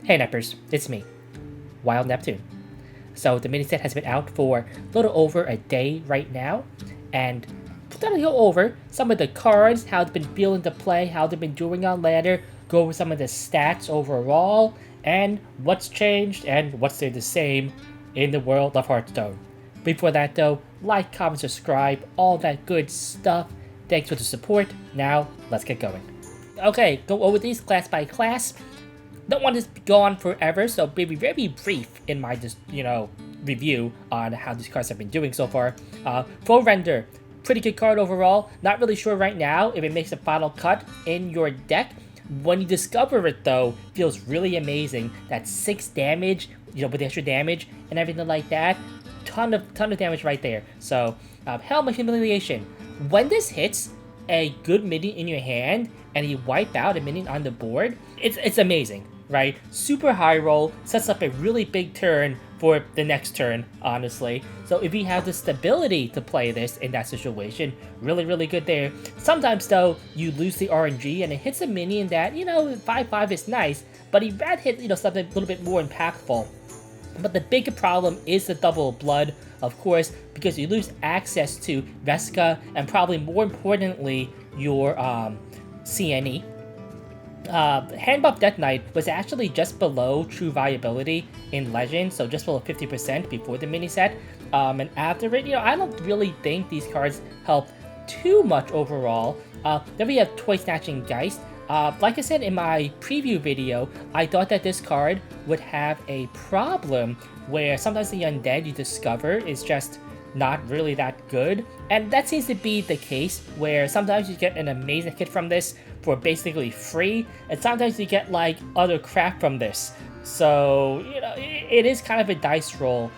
Hey Neppers, it's me, Wild Neptune. So the miniset has been out for a little over a day right now, and we're gonna go over some of the cards, how they've been feeling to play, how they've been doing on ladder, go over some of the stats overall, and what's changed and what's stayed the same in the world of Hearthstone. Before that though, like, comment, subscribe, all that good stuff. Thanks for the support. Now, let's get going. Okay, go over these class by class. Don't want this to go on forever, so be very brief in my just review on how these cards have been doing so far. Full Render, pretty good card overall. Not really sure right now if it makes a final cut in your deck. When you discover it though, feels really amazing. That 6 damage, with the extra damage and everything like that. Ton of damage right there. So Helm of Humiliation. When this hits a good minion in your hand and you wipe out a minion on the board, it's amazing, right? Super high roll, sets up a really big turn for the next turn, honestly. So if you have the stability to play this in that situation, really good there. Sometimes though, you lose the RNG and it hits a minion that, 5/5 is nice, but you'd rather hit, something a little bit more impactful. But the bigger problem is the double blood, of course, because you lose access to Vesca and probably more importantly, your CNE. Handbuff Death Knight was actually just below true viability in Legend, so just below 50% before the mini set. And after it, I don't really think these cards help too much overall. Then we have Toy Snatching Geist. Like I said in my preview video, I thought that this card would have a problem where sometimes the undead you discover is just not really that good, and that seems to be the case where sometimes you get an amazing hit from this for basically free, and sometimes you get like other crap from this. So it is kind of a dice roll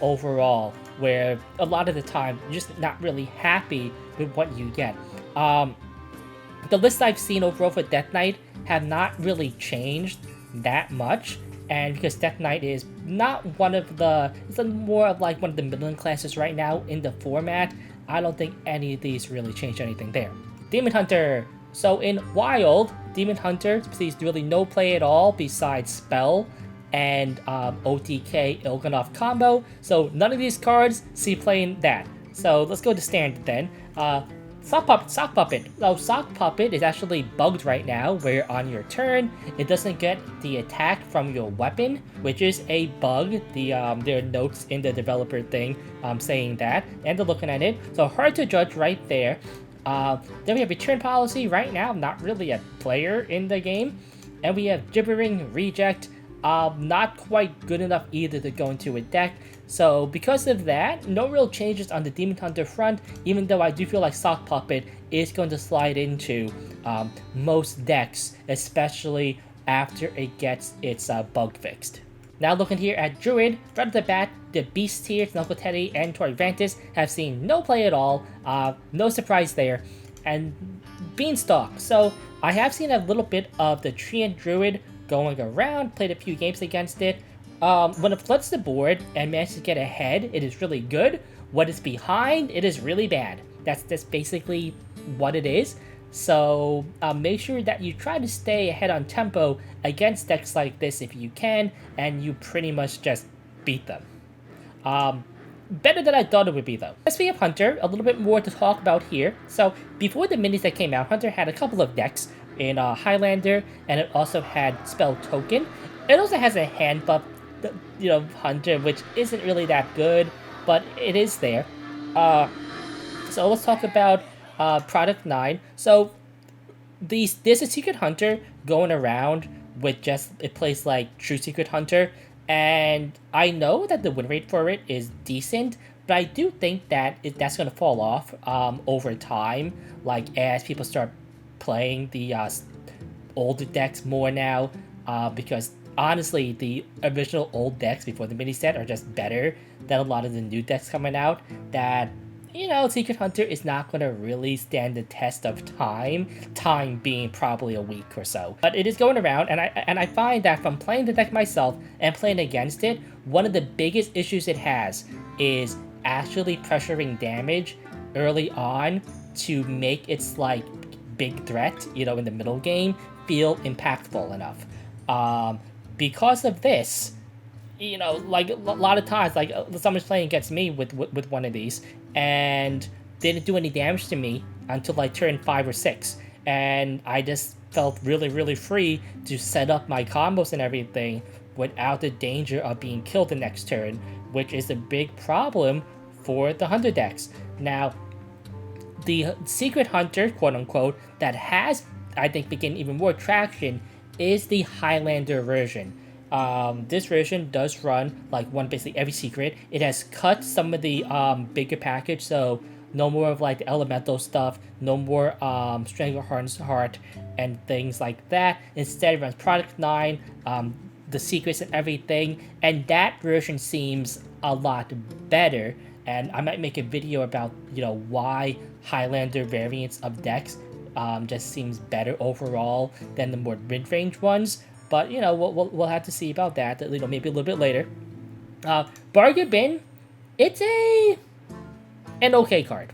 overall, where a lot of the time you're just not really happy with what you get. The lists I've seen overall for Death Knight have not really changed that much, and because Death Knight is not one of the, it's more of like one of the middling classes right now in the format, I don't think any of these really changed anything there. Demon Hunter. So in Wild, Demon Hunter sees really no play at all besides Spell and OTK Il'gynoth combo, so none of these cards see playing that. So let's go to Standard then. Sock Puppet. Oh, Sock Puppet is actually bugged right now, where on your turn, it doesn't get the attack from your weapon, which is a bug. There are notes in the developer thing saying that, and they're looking at it. So hard to judge right there. Then we have Return Policy right now, not really a player in the game. And we have Gibbering Reject, not quite good enough either to go into a deck. So because of that, no real changes on the Demon Hunter front, even though I do feel like Sock Puppet is going to slide into most decks, especially after it gets its bug fixed. Now looking here at Druid, right off the bat, the Beast tiers, Knuckle Teddy and Tori Ventus have seen no play at all, no surprise there. And Beanstalk, so I have seen a little bit of the Treant Druid going around, played a few games against it. When it floods the board and manages to get ahead, it is really good. When it's behind, it is really bad. That's basically what it is. So make sure that you try to stay ahead on tempo against decks like this if you can, and you pretty much just beat them. Better than I thought it would be though. Speaking of Hunter, a little bit more to talk about here. So before the minis that came out, Hunter had a couple of decks in Highlander, and it also had Spell Token. It also has a hand buff, Hunter, which isn't really that good, but it is there. So let's talk about Product 9. So there's a Secret Hunter going around with just, it plays like True Secret Hunter, and I know that the win rate for it is decent, but I do think that that's going to fall off over time, like as people start playing the older decks more now, because honestly, the original old decks before the mini set are just better than a lot of the new decks coming out that, Secret Hunter is not going to really stand the test of time being probably a week or so. But it is going around, and I find that from playing the deck myself and playing against it, one of the biggest issues it has is actually pressuring damage early on to make its, big threat, in the middle game feel impactful enough. because of this, you know, like a lot of times, like someone's playing against me with one of these, and didn't do any damage to me until like turn 5 or 6, and I just felt really, really free to set up my combos and everything without the danger of being killed the next turn, which is a big problem for the hunter decks. Now, the secret hunter, quote unquote, that has, I think, begun even more traction is the Highlander version. This version does run like one basically every secret. It has cut some of the bigger package, so no more of like the elemental stuff, no more Strangleheart's Heart and things like that. Instead, it runs Product 9, the secrets and everything, and that version seems a lot better. And I might make a video about, you know, why Highlander variants of decks just seems better overall than the more mid-range ones. But, you know, we'll have to see about that, you know, maybe a little bit later. Bargain Bin, it's an okay card,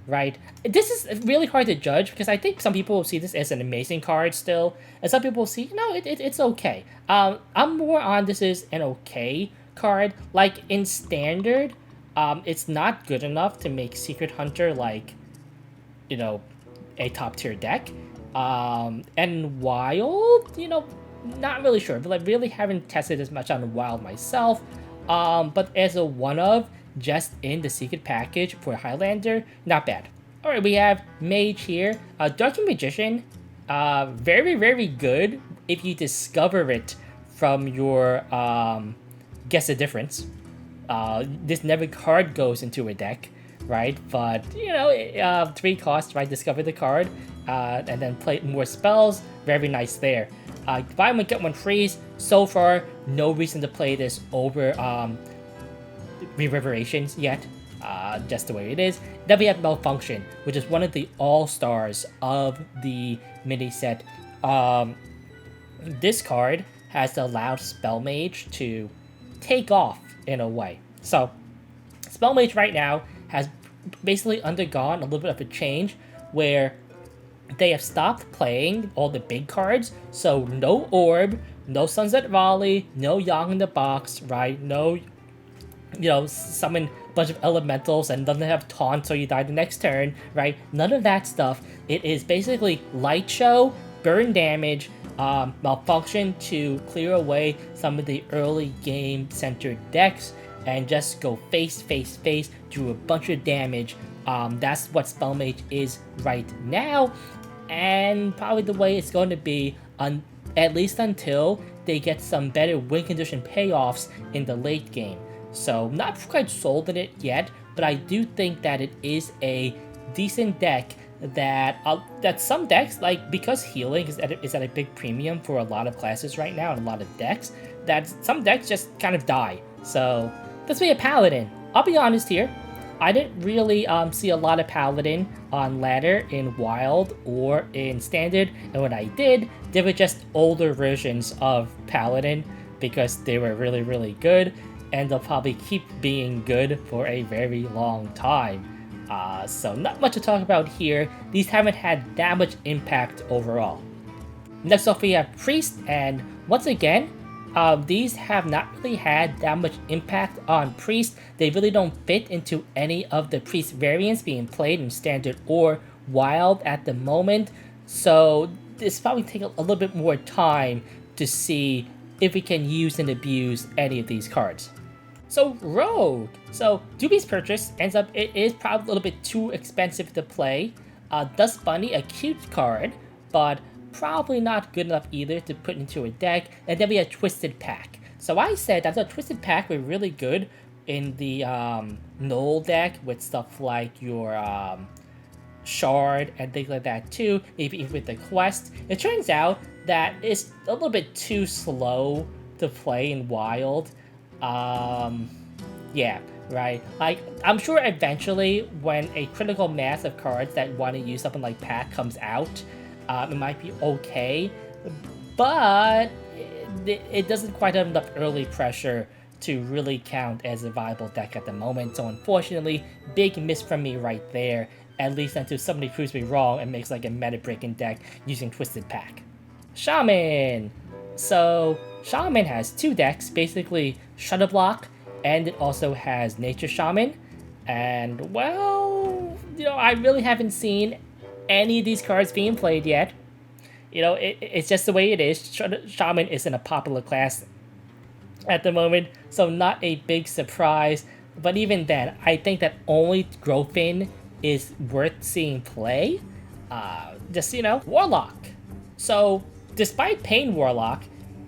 right? This is really hard to judge because I think some people will see this as an amazing card still, and some people will see, you know, it's okay. I'm more on this is an okay card. Like in Standard, it's not good enough to make Secret Hunter like, you know, a top tier deck. And Wild, you know, not really sure, but I really haven't tested as much on Wild myself. But as a one of, just in the secret package for Highlander, not bad. Alright, we have Mage here. Dark Magician, very, very good if you discover it from your Guess the Difference. This never card goes into a deck, right? But, you know, 3 costs, right? Discover the card, and then play more spells. Very nice there. Buy one, get one freeze. So far, no reason to play this over Reverberations yet. Just the way it is. Then we have Malfunction, which is one of the all-stars of the mini set. This card has allowed Spell Mage to take off in a way. So, Spell Mage right now has basically undergone a little bit of a change where they have stopped playing all the big cards. So, no Orb, no Sunset Volley, no Yang in the Box, right? No, you know, summon a bunch of elementals and doesn't have taunt so you die the next turn, right? None of that stuff. It is basically Light Show, burn damage, Malfunction to clear away some of the early game centered decks and just go face, do a bunch of damage. That's what Spell Mage is right now, and probably the way it's going to be at least until they get some better win condition payoffs in the late game. So not quite sold on it yet, but I do think that it is a decent deck that some decks, like, because healing is at a big premium for a lot of classes right now and a lot of decks, that some decks just kind of die. So let's be a Paladin. I'll be honest here, I didn't really see a lot of Paladin on ladder in Wild or in Standard, and when I did, they were just older versions of Paladin because they were really, really good, and they'll probably keep being good for a very long time. So not much to talk about here. These haven't had that much impact overall. Next off we have Priest, and once again, these have not really had that much impact on Priest. They really don't fit into any of the Priest variants being played in Standard or Wild at the moment. So this probably take a little bit more time to see if we can use and abuse any of these cards. So Rogue. So Doobie's Purchase ends up, it is probably a little bit too expensive to play. Dust Bunny, a cute card, but probably not good enough either to put into a deck. And then we have Twisted Pack. So I said I thought Twisted Pack were really good in the Null deck with stuff like your Shard and things like that too, maybe even with the Quest. It turns out that it's a little bit too slow to play in Wild. Yeah, right. Like, I'm sure eventually when a critical mass of cards that want to use something like Pack comes out, it might be okay, but it doesn't quite have enough early pressure to really count as a viable deck at the moment. So unfortunately, big miss from me right there, at least until somebody proves me wrong and makes like a meta-breaking deck using Twisted Pack. Shaman! So Shaman has two decks, basically Shudder Block, and it also has Nature Shaman. And well, I really haven't seen any of these cards being played yet. It's just the way it is. Shaman isn't a popular class at the moment, so not a big surprise. But even then, I think that only Growfin is worth seeing play. Warlock. So, despite Pain Warlock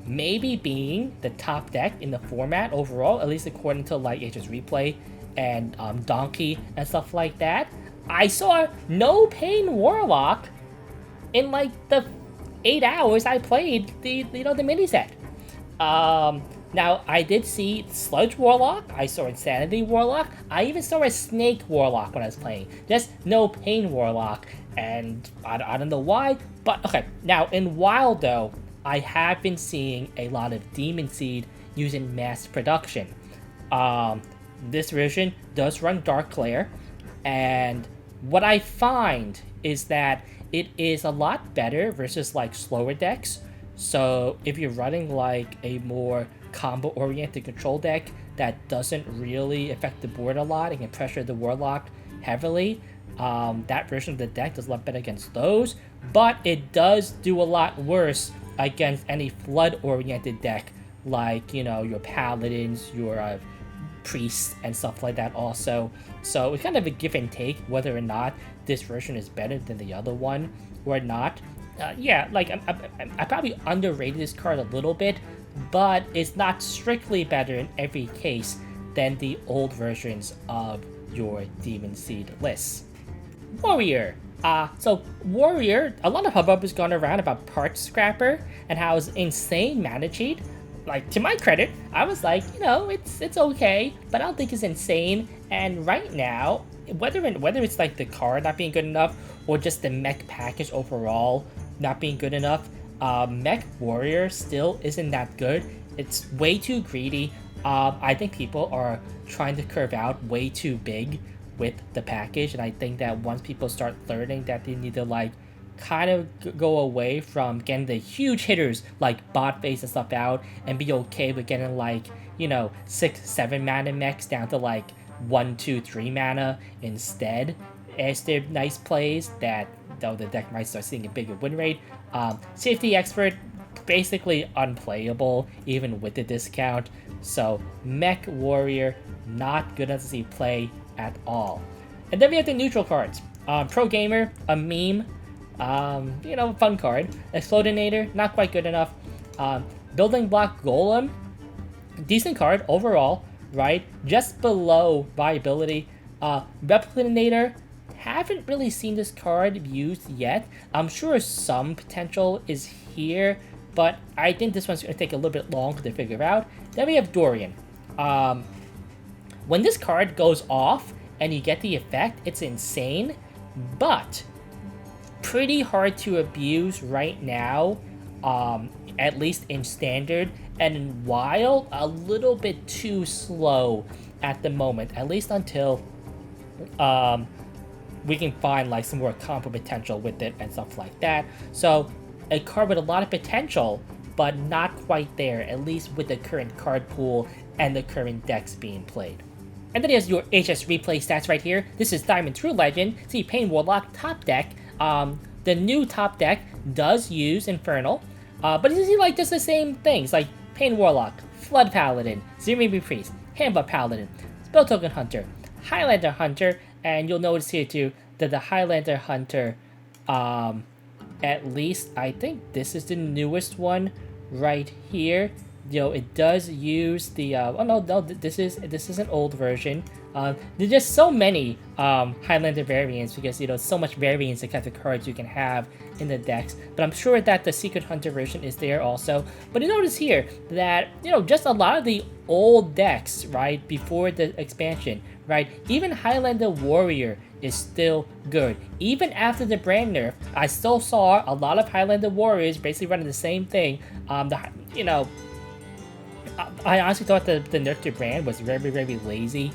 maybe being the top deck in the format overall, at least according to like HS Replay and Donkey and stuff like that, I saw no Pain Warlock in like the 8 hours I played the Miniset. Now, I did see Sludge Warlock, I saw Insanity Warlock, I even saw a Snake Warlock when I was playing. Just no Pain Warlock, and I don't know why, but okay. Now, in Wild though, I have been seeing a lot of Demon Seed using mass production. This version does run Dark Glare, and what I find is that it is a lot better versus like slower decks. So if you're running like a more combo-oriented control deck that doesn't really affect the board a lot and can pressure the Warlock heavily, that version of the deck does a lot better against those, but it does do a lot worse against any flood-oriented deck like, your Paladins, your Priests, and stuff like that also. So it's kind of a give and take whether or not this version is better than the other one or not. I probably underrated this card a little bit, but it's not strictly better in every case than the old versions of your Demon Seed lists. Warrior. So Warrior, a lot of hubbub has gone around about Part Scrapper and how it's insane mana cheat. Like, to my credit, I was like, it's okay, but I don't think it's insane. And right now, whether it's like the card not being good enough or just the mech package overall not being good enough, Mech Warrior still isn't that good. It's way too greedy. I think people are trying to curve out way too big with the package, and I think that once people start learning that they need to like kind of go away from getting the huge hitters like Bot Face and stuff out and be okay with getting like 6-7 mana mechs down to like 1-2-3 mana instead as their nice plays, that though the deck might start seeing a bigger win rate. Safety Expert, basically unplayable even with the discount. So Mech Warrior, not good enough to see play at all. And then we have the neutral cards. Pro Gamer, a meme, fun card. Explodinator, not quite good enough. Building Block Golem, decent card overall, right? Just below viability. Replicator, haven't really seen this card used yet. I'm sure some potential is here, but I think this one's going to take a little bit longer to figure out. Then we have Dorian. When this card goes off and you get the effect, it's insane, but pretty hard to abuse right now, at least in Standard, and in Wild, a little bit too slow at the moment, at least until we can find like some more combo potential with it and stuff like that. So a card with a lot of potential, but not quite there, at least with the current card pool and the current decks being played. And then here's your HS Replay stats right here. This is Diamond True Legend. See, Pain Warlock top deck. The new top deck does use Infernal, but you see like just the same things, like Pain Warlock, Flood Paladin, Zero Priest, Handbuff Paladin, Spell Token Hunter, Highlander Hunter, and you'll notice here too that the Highlander Hunter, at least I think this is the newest one right here. It does use the this is an old version. There's just so many Highlander variants because so much variance the kinds of cards you can have in the decks. But I'm sure that the Secret Hunter version is there also. But you notice here that just a lot of the old decks, right, before the expansion, right, even Highlander Warrior is still good. Even after the brand nerf, I still saw a lot of Highlander Warriors basically running the same thing. I honestly thought the nerf to brand was very, very lazy,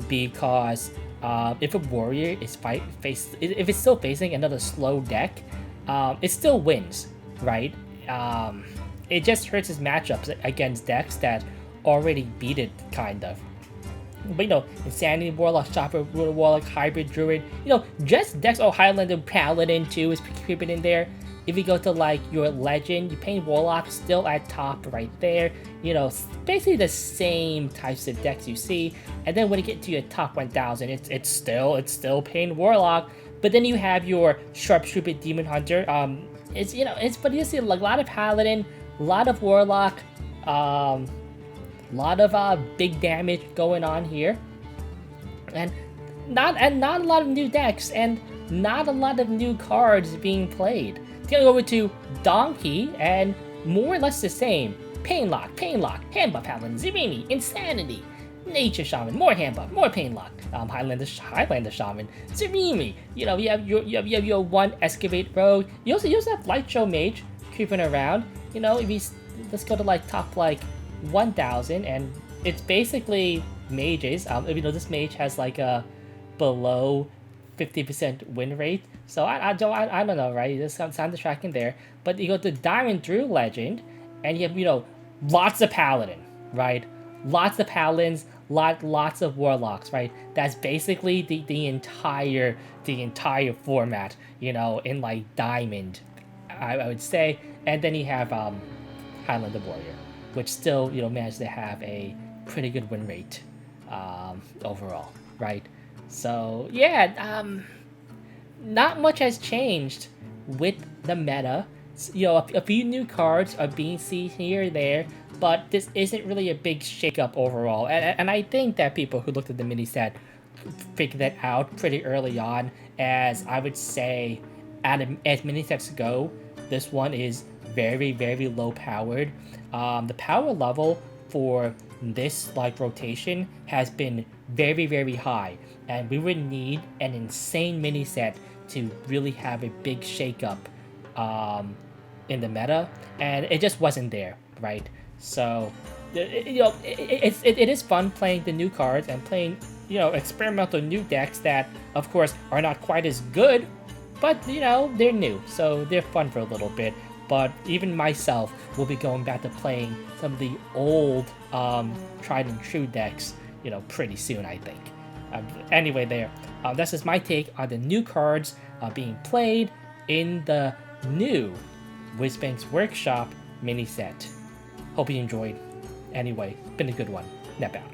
because if a warrior is if it's still facing another slow deck, it still wins, right? it just hurts his matchups against decks that already beat it, kind of. But Insanity Warlock, Chopper, Ruler Warlock, Hybrid Druid, just decks. Oh, Highlander Paladin too is creeping in there. If you go to like your Legend, you Pain Warlock still at top right there. Basically the same types of decks you see. And then when you get to your top 1000, it's still Pain Warlock. But then you have your Sharpshooter Demon Hunter. But you see a lot of Paladin, a lot of Warlock, lot of big damage going on here, and not a lot of new decks, and not a lot of new cards being played. It's gonna go over to Donkey, and more or less the same. Painlock, Handbuff Paladin, Zerimi, Insanity, Nature Shaman, more Handbuff, more Painlock, Highlander Shaman, Zerimi. You have your one Excavate Rogue. You also have Light Show Mage creeping around. Let's go to like top 1000, and it's basically mages. This mage has like a below 50% win rate, so I don't know, right? There's some tracking there. But you go to Diamond Druid Legend, and you have lots of Paladin, right? Lots of Paladins, lots of Warlocks, right? That's basically the entire format, in like Diamond, I would say. And then you have Highlander Warrior, which still managed to have a pretty good win rate overall, right? So yeah, not much has changed with the meta. A few new cards are being seen here or there, but this isn't really a big shakeup overall. And I think that people who looked at the mini set figured that out pretty early on. As I would say, as mini sets go, this one is very, very low powered. The power level for this rotation has been very, very high, and we would need an insane mini set to really have a big shakeup in the meta, and it just wasn't there, right? So it is fun playing the new cards and playing experimental new decks that of course are not quite as good, but they're new, so they're fun for a little bit. But even myself will be going back to playing some of the old tried and true decks pretty soon, I think. Anyway, that's just my take on the new cards being played in the new Whizbang's Workshop mini set. Hope you enjoyed. Anyway, been a good one. Nep out.